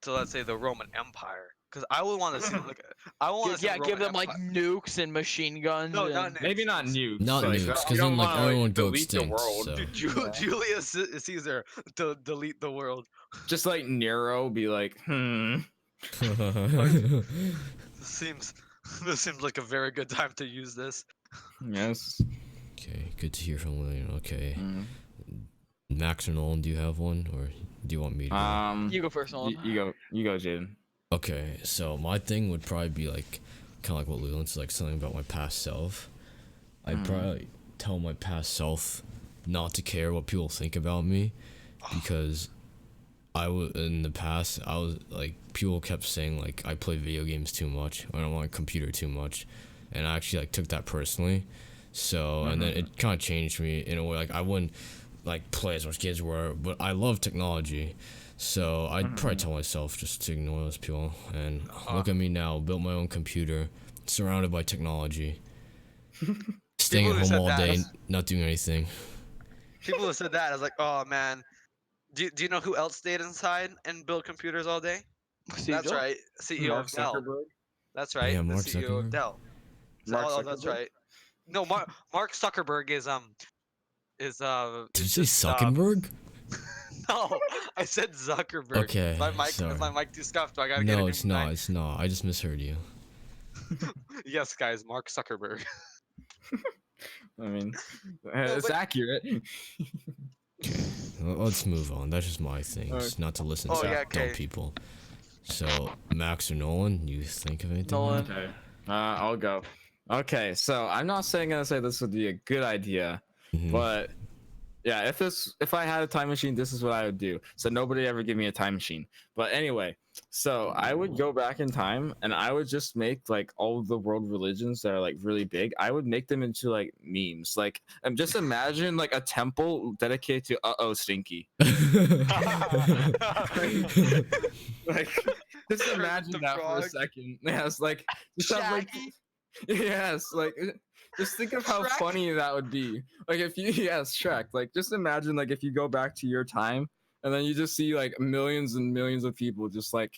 to, let's say, the Roman Empire. Because I would want to see like I want to see yeah, the give Roman them like Empire. nukes and machine guns. No, and... not nukes. Maybe not nukes. Not like, nukes, you 'cause don't then, like, wanna, everyone go delete the extinct, world. so- Julius Caesar to delete the world. Just like Nero, be like, This seems like a very good time to use this. yes. Okay, good to hear from William. Okay, Mm. Max or Nolan, do you have one, or do you want me to? Go? You go first, Nolan. You go, Jaden. Okay, so my thing would probably be like, kind of like what Leland said, like something about my past self. I'd probably tell my past self not to care what people think about me, because in the past I was like, people kept saying like I play video games too much, or I'm on a computer too much, and I actually like took that personally. So and then it kind of changed me in a way, like I wouldn't like play as much games were, but I love technology. So I'd probably tell myself just to ignore those people, and look at me now, built my own computer, surrounded by technology, staying People at who home said all day, that- not doing anything. People who said that, I was like, oh man. Do you know who else stayed inside and built computers all day? Steve That's Jobs? right, CEO Mark of Dell. Zuckerberg. That's right, Yeah, the Mark CEO Zuckerberg. of Dell. Mark Oh, that's Zuckerberg? right. No, Mark Zuckerberg is Did is you say just, Zuckerberg? No, I said Zuckerberg. Okay, Is my mic too scuffed? I gotta get a No, new it's not. mic. It's not. I just misheard you. Yes, guys, Mark Zuckerberg. I mean, it's but- accurate. Let's move on. That's just my thing. Okay. Just not to listen Oh, to yeah, dumb okay. people. So, Max or Nolan, you think of anything? Nolan. Okay. I'll go. Okay, so I'm not gonna say this would be a good idea, Mhm. but yeah, if I had a time machine, this is what I would do. So nobody ever give me a time machine. But anyway, so I would go back in time and I would just make like all of the world religions that are like really big. I would make them into like memes. Like, just imagine like a temple dedicated to Stinky. Like, just imagine the that for a Frog. second. Yes, like just have, like, Shaggy? yes, like just think of how Shrek? funny that would be. Like if you yes, Shrek. Like just imagine like if you go back to your time and then you just see like millions and millions of people just like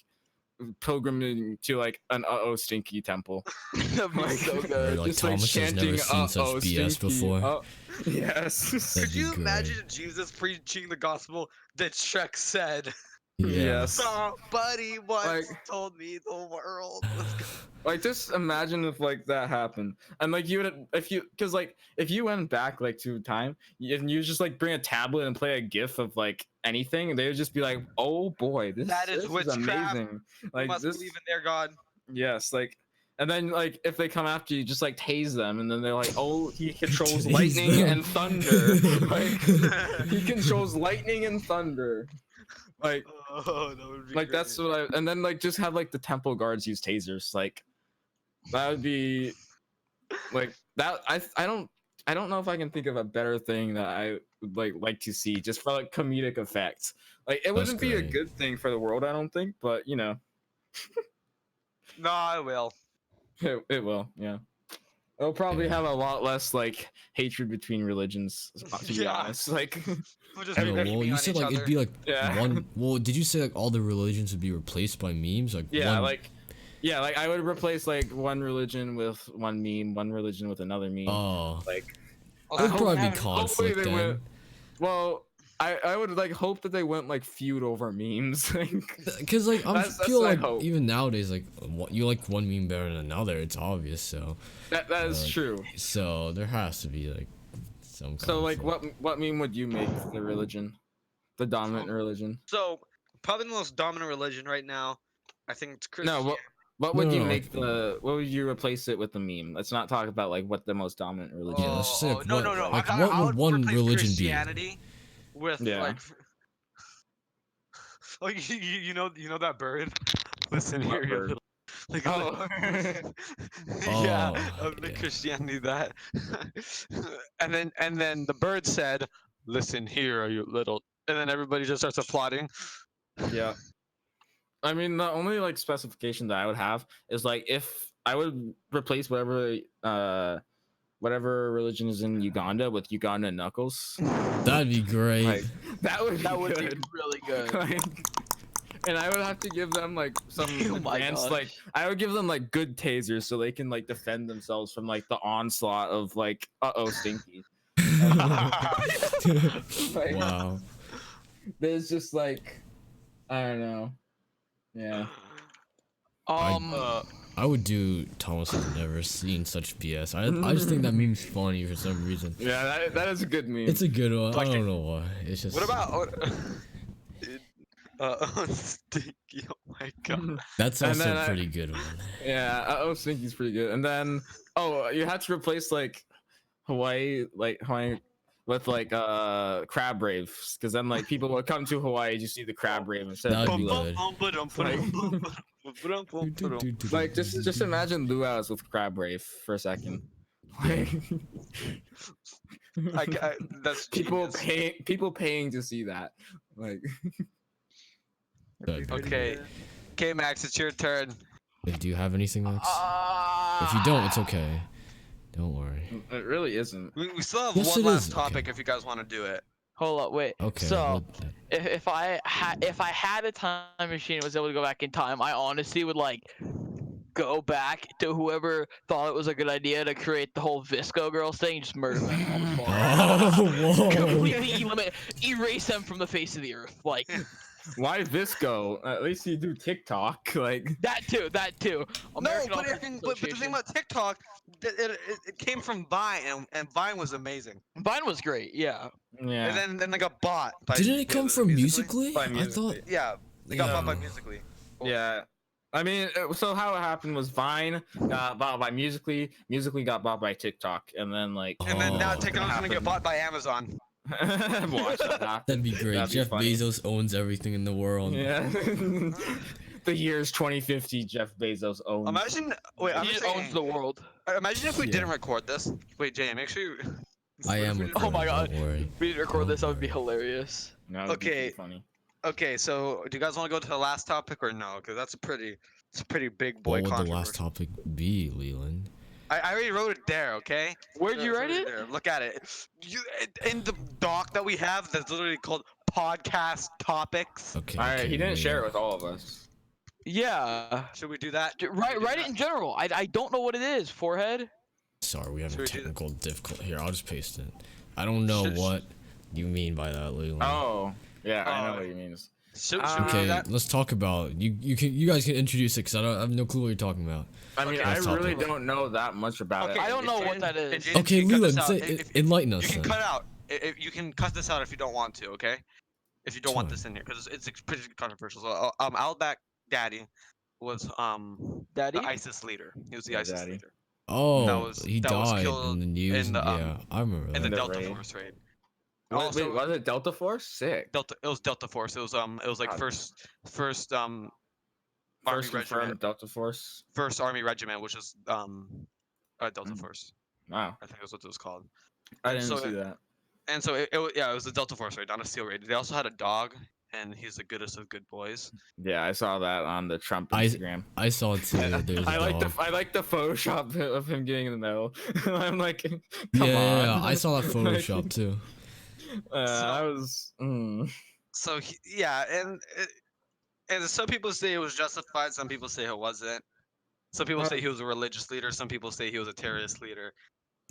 pilgriming to like an Stinky temple. That'd be Like- so Or, good. like, Thomas has never seen such BS before. Yes. That'd Could be you great. imagine Jesus preaching the gospel that Shrek said? Yeah. Yes. Somebody once Like- told me the world was going. Like just imagine if like that happened, and like you would because like if you went back like to time and you just like bring a tablet and play a GIF of like anything, they would just be like, oh boy, this That is this witchcraft. amazing. You Like must this, believe in their God. yes, like. And then, like, if they come after you, just like tase them, and then they're like, "Oh, he controls Tase lightning them. and thunder. Like, he controls lightning and thunder. Like, Oh, that would be like that's great. what I. And then, like, just have like the temple guards use tasers. Like, that would be, like that. I don't I don't know if I can think of a better thing that I would like to see just for like comedic effect. Like it That's wouldn't be a great. good thing for the world, I don't think, but you know, No, I will. it will. Yeah, it'll probably Yeah. have a lot less like hatred between religions. To be Yeah. honest, like We'll just No, be well, memeing you on said each like it'd other. be like Yeah. one. Well, did you say like all the religions would be replaced by memes? Like yeah, one. like yeah, like I would replace like one religion with one meme, one religion with another meme. Oh, Like there'd hope- probably be hopefully conflict they then. went. Well, I would like hope that they went like feud over memes. Because like I That's feel my like hope. even nowadays, like you like one meme better than another. It's obvious. So that is Like, true. so there has to be like some. So like conflict. what meme would you make the religion? The dominant religion? So probably the most dominant religion right now, I think it's No, Christianity. what No, would no, you no, make the what would you replace it with the meme? Let's not talk about like what the most dominant religion Yeah, is. let's just say, like, no, what- no, no. like, I, what I would would one replace religion be? Christianity with Yeah. like. Oh, you know that bird? Listen What here, you bird? little. Like, Oh. yeah, Oh, make yeah. Christianity that. and then the bird said, "Listen here, you little." And then everybody just starts applauding. Yeah. I mean, the only like specification that I would have is like if I would replace whatever religion is in Uganda with Uganda Knuckles. That'd be great. Like that would be That would be good. really good. Like, and I would have to give them like some Oh my advanced like gosh. I would give them like good tasers so they can like defend themselves from like the onslaught of like Stinky. Like, Wow. there's just like I don't know. Yeah. I would do Thomas has never seen such BS. I just think that meme's funny for some reason. Yeah, that is a good meme. It's a good one. I Like don't know why. It's just. What about? Stinky. Oh my god. That's And also then a pretty good one. Yeah, Stinky's pretty good. And then you have to replace like Hawaii with like crab raves because then like people would come to Hawaii to see the crab rave instead of That'd be luau. good. Like just imagine luau's with crab rave for a second. Like That's people genius. paying to see that. Like Good. Okay, Max, it's your turn. Do you have anything, Max? If you don't, it's okay. Don't worry. it really isn't. We still have Yes, one it last is. topic Okay. if you guys want to do it. Hold up, wait. Okay. So well, if I had a time machine and was able to go back in time, I honestly would like go back to whoever thought it was a good idea to create the whole Visco girls thing, and just murder them on the spot. Oh, whoa. Completely erase them from the face of the earth. Like Why Visco? At least you do TikTok. Like that too. American No, but, Autism but the thing Association. about TikTok, it came from Vine, and Vine was amazing. Vine was great. Yeah. yeah. And then they got bought. By, Didn't it come from Musically? By I Musical.ly. thought. Yeah, they got bought by Yeah. Musically. Yeah. I mean, so how it happened was Vine got bought by Musically, Musically got bought by TikTok, and then like And then now Oh. TikTok's gonna get happened. bought by Amazon. watch that happen. That'd be great. That'd be Jeff funny. Bezos owns everything in the world. Yeah. The year's 2050, Jeff Bezos owns. Imagine, wait, I'm He just owns saying, the world. imagine if we Yeah. didn't record this. Wait, Jay, make sure you. I am. Oh my recording, God. Don't worry. We need to record this. That would be Don't hilarious. No, that'd be Okay. funny. Okay, so do you guys want to go to the last topic or no? Because it's a pretty big boy What would the controversy. last topic be, Leland? I already wrote it there. Okay. Where'd you It's write already it? there. Look at it. In the doc that we have, that's literally called podcast topics. Okay. All right, okay, he didn't share it Leland. with all of us. Yeah. Should we do that? Write it in general. I don't know what it is. Forehead. Sorry, we have Should a we do that? technical difficulty. Here, I'll just paste it. I don't know Should- what you mean by that, Leland. Oh, yeah, I know Oh. what he means. Should we Okay, do that? let's talk about you guys can introduce it because I have no clue what you're talking about. I mean, Okay, I let's really talk. don't know that much about Okay, it. I don't know what and- that and is. Jaden, Okay, you can cut Leland, this out. say, If- enlighten You us can then. cut out. You can cut this out if you don't want to. Okay. If you don't want Fine. this in here, because it's pretty controversial. So, Al Baghdadi was Daddy. the ISIS leader. He was the Yeah, ISIS Daddy. leader Oh, was- he that was died killed in the news. in the, yeah, I remember in that. the the Delta raid. Force raid. Wait, Also- was it Delta Force? Sick. It was Delta Force. It was like God. first Army First regiment, confirmed Delta Force. first Army regiment, which is Delta Mm. Force. Wow. I think that's what it was called. I And didn't so see that. And so yeah, it was a Delta Force raid, not a SEAL raid. They also had a dog, and he's the goodest of good boys. Yeah, I saw that on the Trump I Instagram. I saw it too. There's a dog. I like the Photoshop of him getting in the medal. I'm like, come Yeah, on. I saw that Like, Photoshop too. I was. So yeah, and some people say it was justified. Some people say it wasn't. Some people say he was a religious leader. Some people say he was a terrorist leader.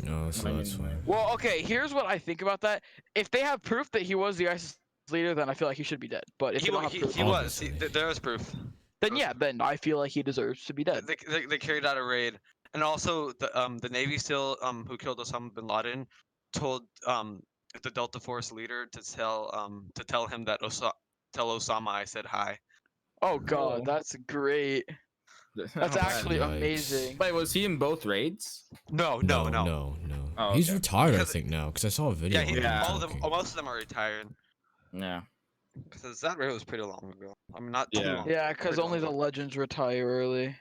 No, so I that's mean, fine. Well, okay, here's what I think about that. If they have proof that he was the ISIS leader, then I feel like he should be dead. But if He they don't wa- have proof, he was. Obviously. There was proof. then yeah, then I feel like he deserves to be dead. They carried out a raid, and also the Navy SEAL who killed Osama bin Laden told the Delta Force leader to tell him that tell Osama I said hi. Oh god, Oh. that's great. That's actually Yikes. amazing. Wait, was he in both raids? No. No. Oh, He's okay. retired, I Because- think now, because I saw a video. Yeah, of him Yeah. all of them, talking. most of them are retired. Yeah. Because that raid was pretty long ago. I mean, not too Yeah. long. Yeah, because pretty only the long ago. legends retire early.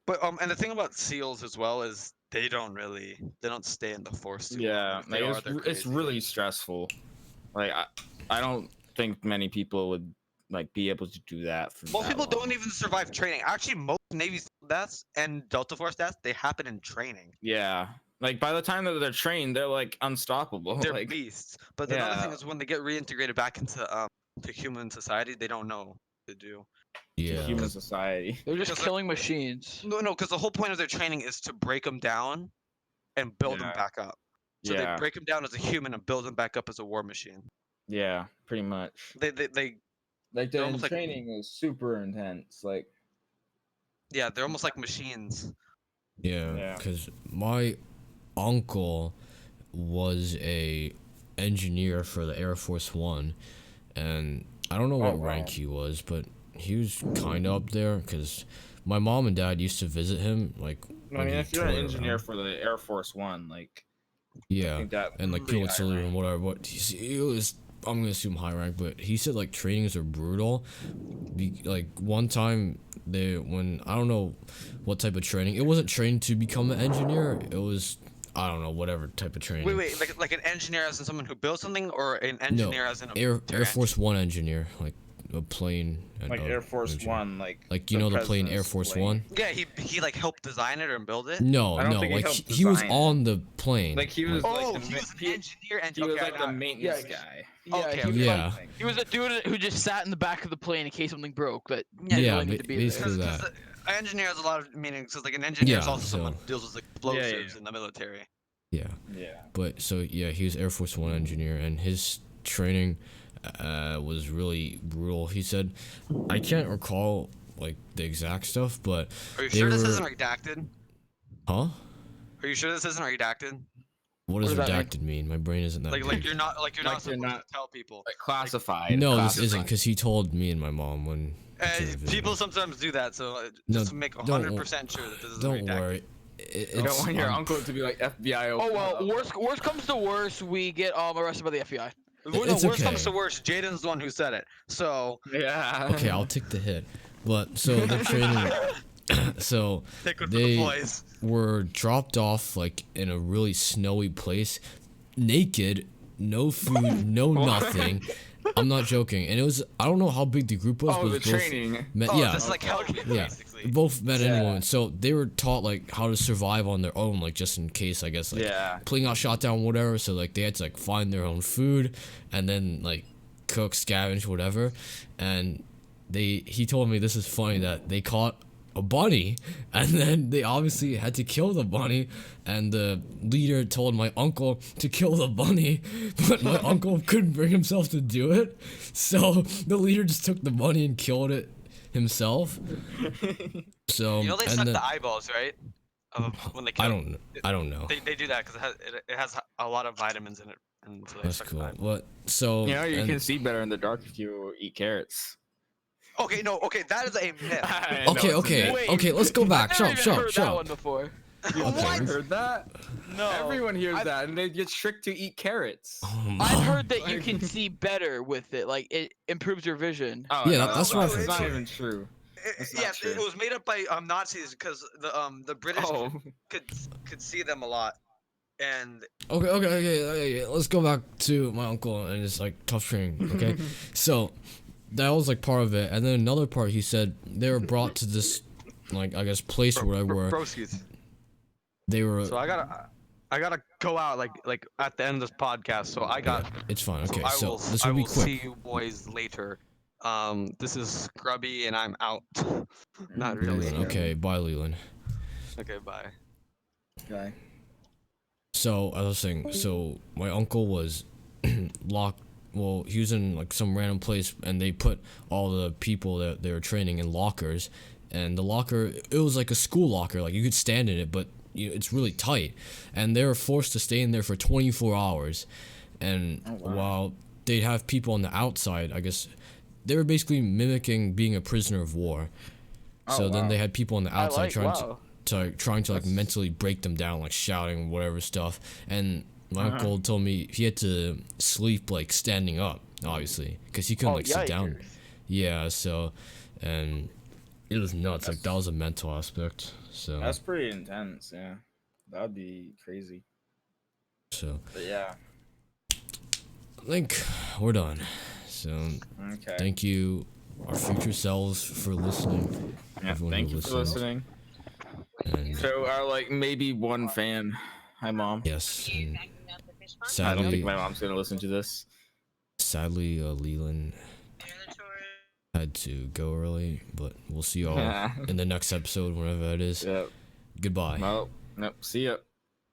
But and the thing about SEALs as well is they don't stay in the force too long. Yeah, If they like, are, they're it's crazy. really stressful. Like I don't think many people would like be able to do that for Most that people long. don't even survive training. Actually, most Navy SEAL deaths and Delta Force deaths they happen in training. Yeah, like by the time that they're trained, they're like unstoppable. They're like, beasts. But the other thing yeah. is when they get reintegrated back into to human society, they don't know what to do. to Yeah. human society. They're just Because killing machines. No, because the whole point of their training is to break them down and build them Yeah. back up. So Yeah. they break them down as a human and build them back up as a war machine. Yeah, pretty much. They Like they're the almost like- training is super intense. Like, yeah, they're almost like machines. Yeah, Yeah. because my uncle was a engineer for the Air Force One, and I don't know what wow. rank he was, but he was kind of up there. Because my mom and dad used to visit him, like I when mean, he if you're an toured engineer around. for the Air Force One, like, I Yeah, think that and like pretty people would high salute him, rank. whatever. But he was, I'm gonna assume high rank, but he said like trainings are brutal. Like one time when I don't know what type of training, it wasn't training to become an engineer. It was, I don't know, whatever type of training. Wait, like an engineer as in someone who builds something, or an engineer as in a Air military Force One engineer, like a plane. and Like a Air Force engineer. One, Like you know the plane Air president's Force plane. One. Yeah, he like helped design it or build it. No, I don't no, think he like helped he was design it. on the plane. Like he was. Oh, like, he was an he, engineer and he was okay, like the now- maintenance yeah, guy. Yeah, Okay, he was okay. Yeah. like, he was a dude who just sat in the back of the plane in case something broke. But Yeah, didn't yeah, really need to be basically there. that. An engineer has a lot of meanings. Because like an engineer is Yeah, also someone so- who deals with explosives in the military. Yeah. Yeah. But so yeah, he was Air Force One engineer, and his training was really brutal. He said, I can't recall like the exact stuff, but Are you they sure this were- isn't redacted? huh? Are you sure this isn't redacted? What does does that mean? redacted mean? My brain isn't that Like big. you're not Like supposed you're not- to tell people. Like classified. No, this classified. isn't, because he told me and my mom when. we took a video. People sometimes do that, so No, just to make don't- 100% sure that this is Don't redacted. worry. You don't want your uncle to be like FBI. Oh well, worst comes to worst, we get arrested by the FBI. Well, no, It's worst comes okay. to worst, Jaden's the one who said it. So Yeah. Okay, I'll take the hit. But so the training. So take it for the they boys. were dropped off like in a really snowy place, naked, no food, no nothing. I'm not joking. And it was, I don't know how big the group was, Oh, but the it was both training. men- Oh, yeah, this is like hell week, yeah. basically. both men and Yeah. women. So they were taught like how to survive on their own, like just in case, I guess, like Yeah. plane got shot down, whatever. So like they had to like find their own food and then like cook, scavenge, whatever. And he told me, this is funny, that they caught a bunny and then they obviously had to kill the bunny, and the leader told my uncle to kill the bunny, but my uncle couldn't bring himself to do it, so the leader just took the bunny and killed it himself. So You know they and suck then- the eyeballs, right? When they kill. I don't know. They do that because it has a lot of vitamins in it, and so they That's suck the cool. eyeball. What? So You know, you and- can see better in the dark if you eat carrots. Okay, no, okay, that is a myth. I know Okay, it's a okay, myth. Wait, okay. Let's go back. I've Shut never up, even shut up, heard shut that up. one before. You haven't heard that? No. Everyone hears I've- that, and they get tricked to eat carrots. Oh my- I've heard that you can see better with it, like it improves your vision. Oh, Yeah, no, that's not, what I've it's heard not too. even true. That's not Yes, it true. was made up by Nazis because the British Oh, could see them a lot, And Okay. Let's go back to my uncle and his like tough training. Okay, so that was like part of it, and then another part he said they were brought to this like I guess place or whatever where Broskies. they were. So I gotta go out like at the end of this podcast. So I got. It's fine. Okay, I so will, this I will be will quick. see you boys later. This is Scrubby, and I'm out. Not Okay. really. Leland, okay, bye, Leland. Okay, bye. Okay. So I was saying, so my uncle was locked. Well, he was in like some random place, and they put all the people that they were training in lockers, and the locker it was like a school locker, like you could stand in it, but it's really tight, and they were forced to stay in there for 24 hours, and while they'd have people on the outside, I guess they were basically mimicking being a prisoner of war. So then they had people on the outside trying to like mentally break them down, like shouting whatever stuff. And my uncle told me he had to sleep like standing up, obviously, because he couldn't sit down. Yeah, so and it was nuts. Like that was a mental aspect. So that's pretty intense. Yeah, that'd be crazy. So but yeah, I think we're done. So okay. Thank you, our future selves, for listening. Yeah, thank you for listening. And so our like maybe one fan. Hi, Mom. Yes. And I don't think my mom's gonna listen to this. Sadly, Leland had to go early, but we'll see y'all in the next episode, whenever it is. Yep. Goodbye. Well, nope. See ya.